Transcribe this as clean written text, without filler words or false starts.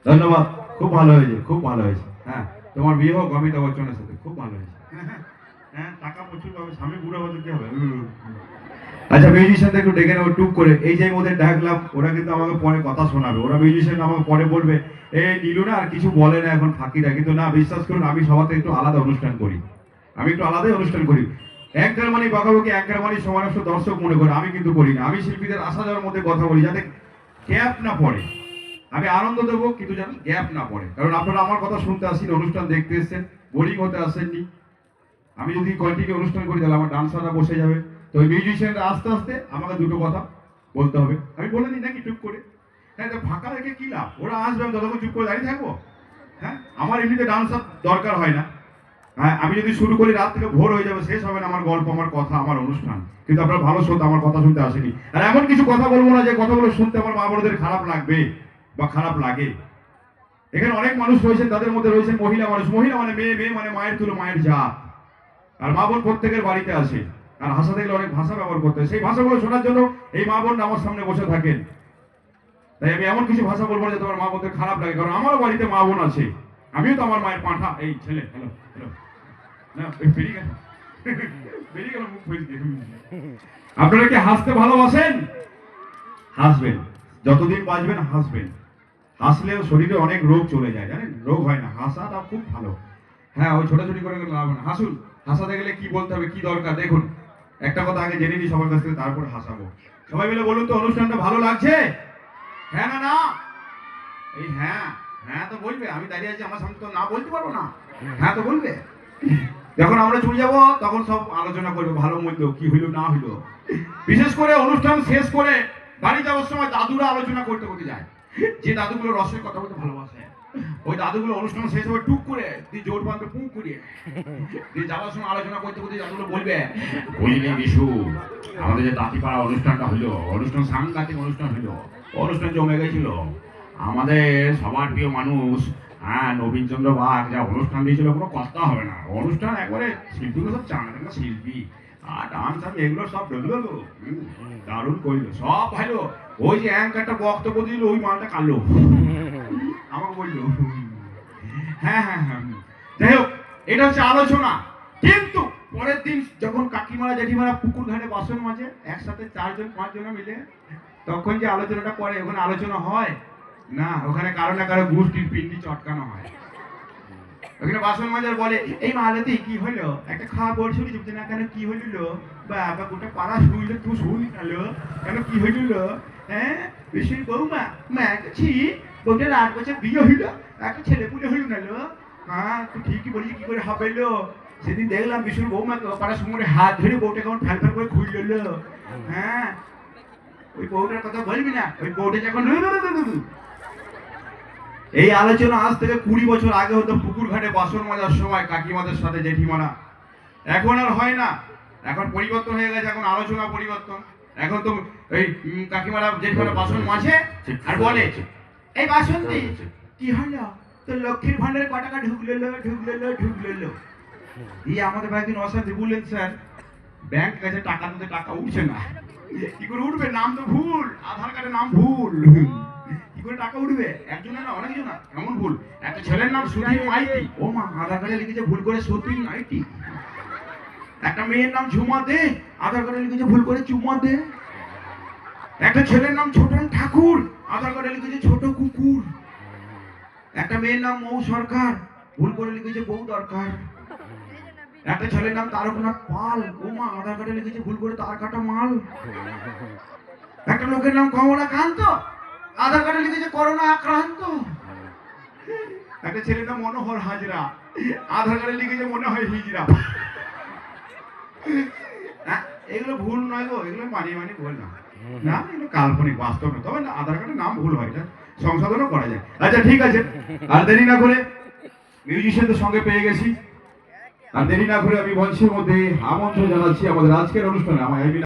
ধন্যবাদ, খুব ভালো হয়েছে, খুব ভালো হয়েছে। হ্যাঁ, তোমার বিয়ে হোক অমিতাভ বচ্চনের সাথে, খুব ভালো হয়েছে। হ্যাঁ, টাকা প্রচুর পাবে, স্বামী বুড়ো হতে কি হবে। আচ্ছা, মিউজিশিয়ানদের একটু ডেকে নেবো টুক করে। এই যে ওদের ডাকলাম, ওরা কিন্তু আমাকে পরে কথা শোনাবে। ওরা মিউজিশিয়ান আমাকে পরে বলবে, নীলু না আর কিছু বলে না এখন ফাঁকিটা, কিন্তু না, বিশ্বাস করুন আমি সবার থেকে একটু আলাদা অনুষ্ঠান করি। আমি একটু আলাদাই অনুষ্ঠান করি। অ্যাঙ্কার মানে বকাবকি, অ্যাঙ্কার মানে সমানষ্ট দর্শক মনে করে, আমি কিন্তু করি না। আমি শিল্পীদের আসা যাওয়ার মধ্যে কথা বলি যাতে গ্যাপ না পড়ে। আমি আনন্দ দেবো কিন্তু যেন গ্যাপ না পড়ে, কারণ আপনারা আমার কথা শুনতে আসেন, অনুষ্ঠান দেখতে এসেছেন, বোরিং হতে আসেননি। আমি যদি কন্টিনিউ অনুষ্ঠান করি তাহলে আমার ডান্সাররা বসে যাবে। তো ওই মিউজিশিয়ানরা আস্তে আস্তে আমাকে দুটো কথা বলতে হবে। আমি বলে দিই নাকি চুপ করে? হ্যাঁ, তো ফাঁকা রেখে কি লাভ? ওরা আসবে, আমি ততক্ষণ চুপ করে দাঁড়িয়ে থাকবো? হ্যাঁ, আমার এমনিতে ডান্সার দরকার হয় না। হ্যাঁ, আমি যদি শুরু করি রাত থেকে ভোর হয়ে যাবে, শেষ হবে না আমার গল্প, আমার কথা, আমার অনুষ্ঠান। কিন্তু আপনারা ভালো শ্রোতা, আমার কথা শুনতে আসেনি। আর এমন কিছু কথা বলবো না যে কথাগুলো শুনতে আমার মা বোনদের খারাপ লাগবে বা খারাপ লাগে। এখানে অনেক মানুষ রয়েছেন, তাদের মধ্যে রয়েছেন মহিলা মানুষ। মহিলা মানে মেয়ে, মেয়ে মানে মায়ের তুলো, মায়ের জাত। আর মা বোন প্রত্যেকের বাড়িতে আসে, আর ভাষা দেখলে অনেক ভাষা ব্যবহার করতে হয়। সেই ভাষাগুলো শোনার জন্য এই মা বোন আমার সামনে বসে থাকেন। তাই আমি এমন কিছু ভাষা বলবো যে তোমার মা বোনদের খারাপ লাগে, কারণ আমারও বাড়িতে মা বোন আছে। আমিও তো আমার মায়ের পাঁঠা। এই ছেলে, হ্যালো হ্যালো, না বেরিয়ে গেল, বেরিয়ে গেল মুখ ফেল দিয়ে। আপনারা কি হাসতে ভালোবাসেন? হাসবেন, যতদিন বাঁচবেন হাসবেন। হাসলেও শরীরে অনেক রোগ চলে যায়, জানেন? রোগ হয় না, হাসাটা খুব ভালো। হ্যাঁ, ওই ছোটাছুটি করে লাভ না। হাসুন। হাসাতে গেলে কি বলতে হবে, কি দরকার দেখুন। একটা কথা আগে জেনে নিই সবার কাছ থেকে, তারপর হাসাবো। সবাই মিলে বলুন তো, অনুষ্ঠানটা ভালো লাগছে? হ্যাঁ না না? এই হ্যাঁ, হ্যাঁ তো বলবে। আমি দাঁড়িয়ে আছি, আমার সামনে তো না বলতে পারবো না। হ্যাঁ তো বলবে। যখন আমরা চলে যাবো তখন সব আলোচনা করবে, ভালো মন্দ কি হইলো না হইলো। বিশেষ করে অনুষ্ঠান শেষ করে বাড়ি যাওয়ার সময় দাদুরা আলোচনা করতে করতে যায়। যে দাদুগুলো রসের কথা বলতে ভালোবাসে, ওই দাদুগুলো অনুষ্ঠান শেষ হবে টুক করে দিয়ে জোর বাঁধবে পুক করিয়ে দিয়ে যাওয়ার সময় আলোচনা করতে করতে দাদুগুলো বলবে, বুঝলি বিশু, আমাদের যে দাঁতিপাড়া অনুষ্ঠানটা হলো, অনুষ্ঠান সাংঘাতিক অনুষ্ঠান হলো, অনুষ্ঠান জমে গেছিল। আমাদের সবার প্রিয় মানুষ, হ্যাঁ, নবীন চন্দ্র বাগ যা অনুষ্ঠান দিয়েছিল, কোনো কথা হবে না। অনুষ্ঠান একবারে শিল্পীগুলো সব চাঁদা শিল্পী, আর ডান্স আর এগুলো সব দেখলো, দারুণ করলো, সব ভালো। ওই যে অ্যাঙ্কারটা বক্তব্য দিল, ওই মালটা কালো আমাকে বললো। হ্যাঁ হ্যাঁ হ্যাঁ, যাই হোক, এটা হচ্ছে আলোচনা। কিন্তু পরের দিন যখন কাকিমারা জেঠিমারা পুকুর ঘাটে বাসন মাজে একসাথে 4 জন 5 জন মিলে, তখন যে আলোচনাটা করে, ওখানে আলোচনা হয় না, ওখানে কারো না কারো গোষ্ঠীর পিন্ডি চটকানো হয়। ওখানে বাসন মাজার বলে, এই মালাতে কি হলো, একটা খাওয়া বলছিল চুপতে না, কেন কি হইল? বাবা গোটা পাড়া শুইল, তুই শুনি গেল কেন, কি হইল? হ্যাঁ, বেশি বৌমা মা ছি, বউটার 8 বছর বিয়ে হইল, একটা ছেলে পুলে হইল না লো। হ্যাঁ, তুই ঠিকই বলি, কি করে হবে লো? সেদিন দেখলাম বিশুর বৌমাকে পাড়ার সঙ্গে হাত ধরে বউটা কেমন ফ্যাল ফ্যাল করে খুইল। হ্যাঁ, ওই বউটার কথা বলবি না, ওই বউটা যখন এই আলোচনা আজ থেকে 20 বছর আগে হতো পুকুর ঘাটে বাসন মাজার সময় কাকিমাদের সাথে জেঠিমারা। এখন আর হয় না, এখন পরিবর্তন হয়ে গেছে, এখন আলোচনা পরিবর্তন। এখন তো এই কাকিমারা জেঠিমারা বাসন মাজে আর বলে, এই বাসন্তী কি হলো, তো লক্ষ্মীর ভান্ডারে কত টাকা ঢুকলো। এই আমাদের ভাই দিন অশান্তি বললেন, স্যার ব্যাংক কাছে টাকা দিতে টাকা উঠছে না। কি করে উঠবে, নাম তো ভুল, আধার কার্ডে নাম ভুল, কি করে টাকা উঠবে? একজনের না, অনেকজন না, এমন ভুল। একটা ছেলের নাম সুধীর মাইতি, ও মা, আধার কার্ডে লিখেছে ভুল করে সতীন আইটি। একটা মেয়ের নাম ঝুমা দে, আধার কার্ডে লিখেছে ভুল করে চুমা দে। একটা ছেলের নাম ছোটন ঠাকুর, আধার কার্ডে লিখেছে ছোট কুকুর। একটা মেয়ের নাম মৌ সরকার, ভুল করে লিখেছে বউ দরকার। একটা ছেলের নাম তারকনাথ পাল, ও মা, আধার কার্ডে লিখেছে ভুল করে তার কাটা মাল। একটা লোকের নাম কমলাকান্ত, আধার কার্ডে লিখেছে করোনা আক্রান্ত। একটা ছেলের নাম মনোহর হাজরা, আধার কার্ডে লিখেছে মনে হয় হিজরা। এগুলো ভুল নয় গো, এগুলো মানিয়ে বললাম না, এগুলো কাল্পনিক, বাস্তব না। তবে আধার কার্ডের নাম ভুল হয়, সংশোধনও করা যায়। আচ্ছা ঠিক আছে, আর দেরি না করে মিউজিশিয়ানদের সঙ্গে পেয়ে গেছি, আর দেরি না করে আমি মঞ্চের মধ্যে আমন্ত্রণ জানাচ্ছি আমাদের আজকের অনুষ্ঠানে আমার